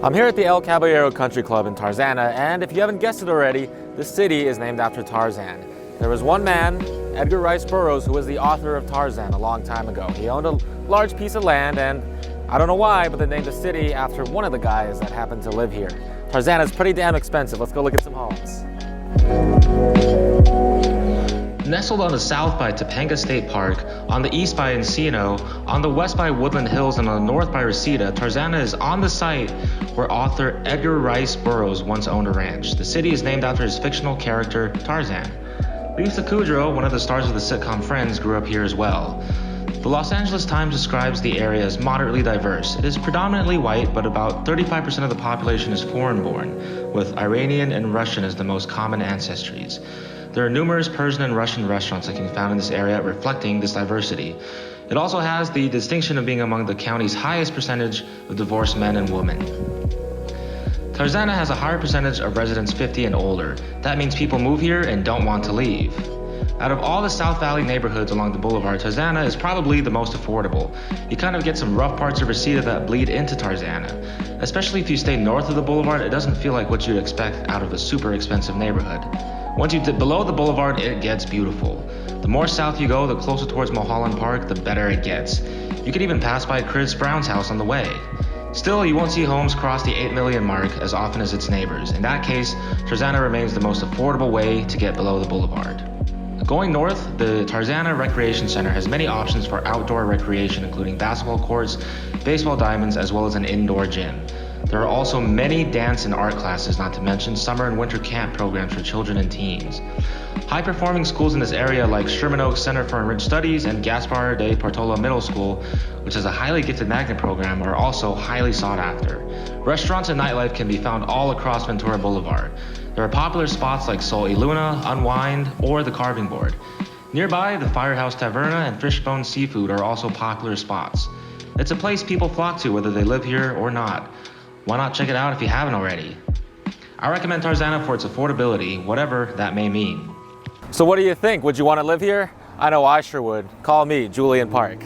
I'm here at the El Caballero Country Club in Tarzana, and if you haven't guessed it already, the city is named after Tarzan. There was one man, Edgar Rice Burroughs, who was the author of Tarzan a long time ago. He owned a large piece of land, and I don't know why, but they named the city after one of the guys that happened to live here. Tarzana is pretty damn expensive. Let's go look at some homes. Nestled on the south by Topanga State Park, on the east by Encino, on the west by Woodland Hills, and on the north by Reseda, Tarzana is on the site where author Edgar Rice Burroughs once owned a ranch. The city is named after his fictional character, Tarzan. Lisa Kudrow, one of the stars of the sitcom Friends, grew up here as well. The Los Angeles Times describes the area as moderately diverse. It is predominantly white, but about 35% of the population is foreign-born, with Iranian and Russian as the most common ancestries. There are numerous Persian and Russian restaurants that can be found in this area, reflecting this diversity. It also has the distinction of being among the county's highest percentage of divorced men and women. Tarzana has a higher percentage of residents 50 and older. That means people move here and don't want to leave. Out of all the South Valley neighborhoods along the boulevard, Tarzana is probably the most affordable. You kind of get some rough parts of Reseda that bleed into Tarzana. Especially if you stay north of the boulevard, it doesn't feel like what you'd expect out of a super expensive neighborhood. Once you dip below the boulevard, it gets beautiful. The more south you go, the closer towards Mulholland Park, the better it gets. You could even pass by Chris Brown's house on the way. Still, you won't see homes cross the 8 million mark as often as its neighbors. In that case, Tarzana remains the most affordable way to get below the boulevard. Going north, the Tarzana Recreation Center has many options for outdoor recreation, including basketball courts, baseball diamonds, as well as an indoor gym. There are also many dance and art classes, not to mention summer and winter camp programs for children and teens. High-performing schools in this area like Sherman Oaks Center for Enriched Studies and Gaspar de Portola Middle School, which has a highly gifted magnet program, are also highly sought after. Restaurants and nightlife can be found all across Ventura Boulevard. There are popular spots like Sol y Luna, Unwind, or the Carving Board. Nearby, the Firehouse Taverna and Fishbone Seafood are also popular spots. It's a place people flock to whether they live here or not. Why not check it out if you haven't already? I recommend Tarzana for its affordability, whatever that may mean. So what do you think? Would you want to live here? I know I sure would. Call me, Julian Park.